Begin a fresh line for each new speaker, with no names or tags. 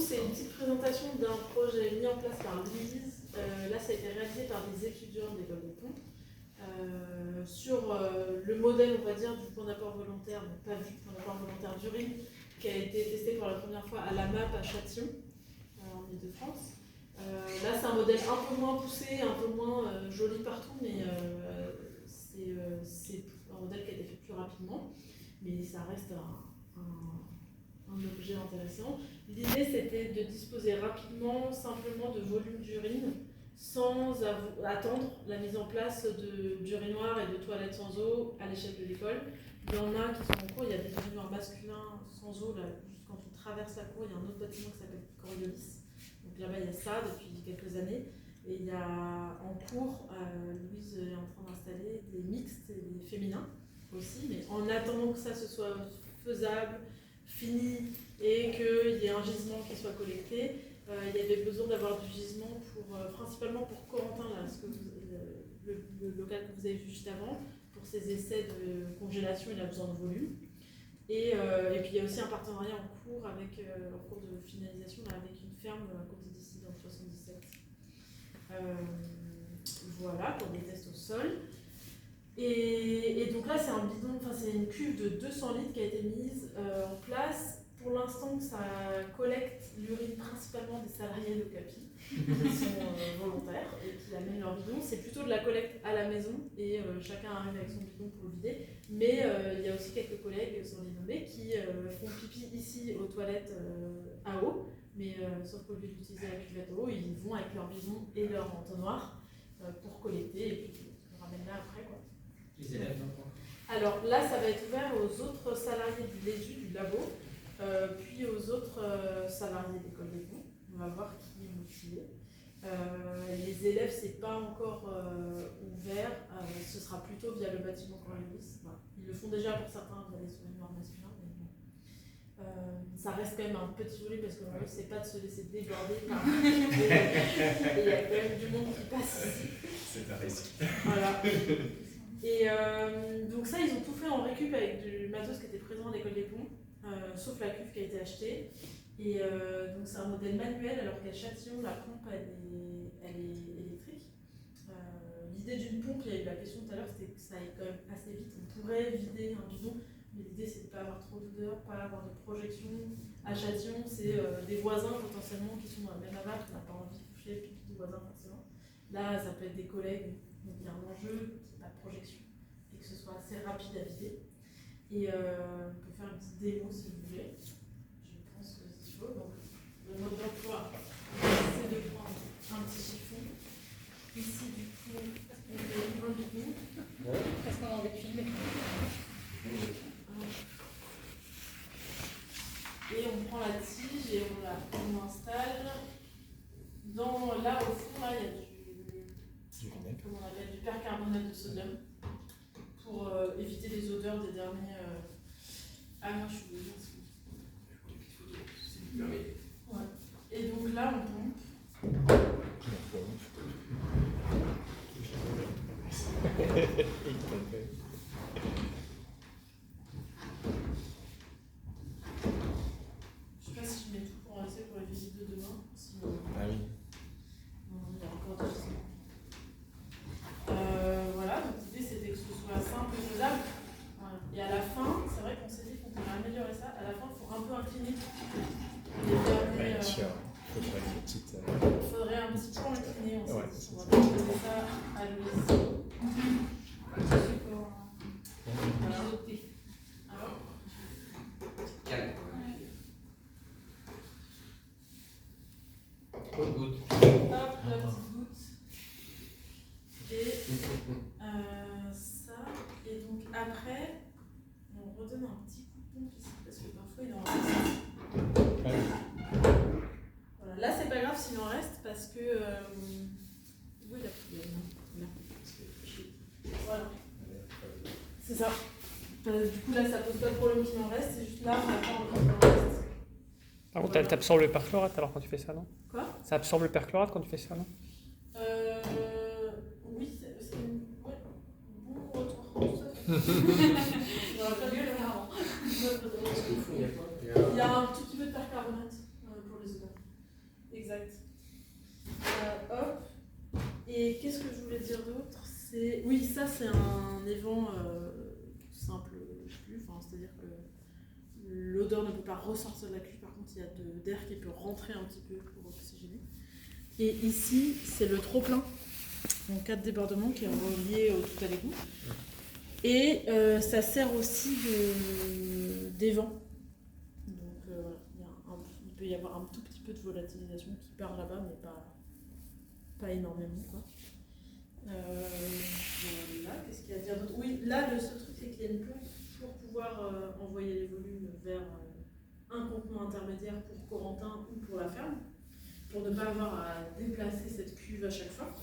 c'est une petite présentation d'un projet mis en place par Louise. Là, ça a été réalisé par des étudiants de l'École des Ponts sur le modèle, on va dire, du point d'apport volontaire, donc pas du point d'apport volontaire d'urine, qui a été testé pour la première fois à la MAP à Châtillon, en Ile-de-France. Là, c'est un modèle un peu moins poussé, un peu moins joli partout, mais c'est un modèle qui a été fait plus rapidement, mais ça reste un objet intéressant. L'idée, c'était de disposer rapidement, simplement, de volume d'urine, sans attendre la mise en place d'urinoirs et de toilettes sans eau à l'échelle de l'école. Il y en a qui sont en cours, il y a des urinoirs masculins sans eau, là, juste quand on traverse la cour, il y a un autre bâtiment qui s'appelle Coriolis. Donc là-bas, il y a ça depuis quelques années. Et il y a en cours, Louise est en train d'installer des mixtes et des féminins aussi, mais en attendant que ça se soit faisable, fini et qu'il y ait un gisement qui soit collecté, il y avait besoin d'avoir du gisement principalement pour Corentin, là, le local que vous avez vu juste avant, pour ses essais de congélation, il a besoin de volume. Et puis il y a aussi un partenariat en cours de finalisation là, avec une ferme à côté d'ici dans le 77. Voilà, pour des tests au sol. Et donc là, c'est un bidon, c'est une cuve de 200 litres qui a été mise en place. Pour l'instant, ça collecte l'urine principalement des salariés de CAPI, qui sont volontaires et qui amènent leur bidon. C'est plutôt de la collecte à la maison et chacun arrive avec son bidon pour le vider. Mais il y a aussi quelques collègues, sans les nommer, qui font pipi ici aux toilettes à eau. Mais sauf qu'au lieu d'utiliser la cuvette à eau, ils vont avec leur bidon et leur entonnoir pour collecter et puis ils le ramènent là après, quoi.
Les élèves,
alors là, ça va être ouvert aux autres salariés du LESU, du labo, puis aux autres salariés de l'École des Ponts. On va voir qui est motivé. Les élèves, c'est pas encore ouvert. Ce sera plutôt via le bâtiment Coriolis. Voilà. Ils le font déjà pour certains via les urinoirs masculins, mais bon. Ça reste quand même un petit volume parce que l'enjeu, c'est pas de se laisser déborder par et il y a quand même du monde qui passe ici.
C'est un risque.
Voilà. Et donc ça, ils ont tout fait en récup avec du matos qui était présent à l'École des Ponts, sauf la cuve qui a été achetée. Et donc c'est un modèle manuel, alors qu'à Châtillon, la pompe, elle est électrique. L'idée d'une pompe, il y a eu la question tout à l'heure, c'était que ça aille quand même assez vite. On pourrait vider un bidon, mais l'idée, c'est de ne pas avoir trop d'odeur, pas avoir de projection. À Châtillon, c'est des voisins potentiellement qui sont dans la même aval, on n'a pas envie de toucher le pipi des voisins forcément. Là, ça peut être des collègues, donc il y a un enjeu, qu'il n'y ait pas de projection, et que ce soit assez rapide à vider. Et on peut faire une petite démo si vous voulez. Je pense que c'est chaud. Donc, le mode d'emploi, c'est de prendre un petit chiffon. Ici, du coup, on fait un bidon.
Parce qu'on a envie de filmer.
Et on prend la tige et on l'installe. Là, au fond, là, il y a comment on appelle, du percarbonate de sodium pour éviter les odeurs des derniers. Ah, moi je suis désolée. Ouais. Et donc là, on pompe. Je sais pas si je mets tout pour laisser pour les visites de demain. Sinon...
Ah oui.
Il y a encore des choses. Voilà, donc l'idée c'était que ce soit simple et faisable. Voilà. Et à la fin, c'est vrai qu'on s'est dit qu'on pourrait améliorer ça. À la fin, il faut un peu incliner.
Ouais, tiens, il faudrait une petite.
Il faudrait un petit peu incliner. On
Ouais,
va proposer ça à Louise. Alors,
calme. Trop de gouttes.
hop, la petite goutte. Et ça. Et donc après, on redonne un petit coup de pompe ici parce que parfois il en reste. Voilà. Là, c'est pas grave s'il en reste parce que. Où est la poubelle? Là. Voilà. C'est ça. Du coup, là, ça pose pas de problème qu'il en reste, c'est juste là, on attend qu'il en reste.
Par contre, voilà. T'absorbes le perchlorate alors quand tu fais ça, non?
Quoi?
Ça absorbe le perchlorate quand tu fais ça, non?
Oui, c'est ouais, bon retour. Tout à fait. J'aurais pas dû le faire avant. Il y a un tout petit peu de percarbonate pour les odeurs. oui, ça c'est un évent simple cuve, c'est-à-dire que l'odeur ne peut pas ressortir de la cuve, par contre il y a d'air qui peut rentrer un petit peu pour oxygéner. Et ici, c'est le trop-plein en cas de débordement qui est relié au tout à l'égout. Et ça sert aussi d'évent. Donc il peut y avoir un tout petit peu de volatilisation qui part là-bas, mais pas énormément, quoi. Voilà, qu'est-ce qu'il y a à dire d'autre? Oui, là, le seul truc, c'est qu'il y a une pompe pour pouvoir envoyer les volumes vers un contenant intermédiaire pour Corentin ou pour la ferme, pour ne pas avoir à déplacer cette cuve à chaque fois.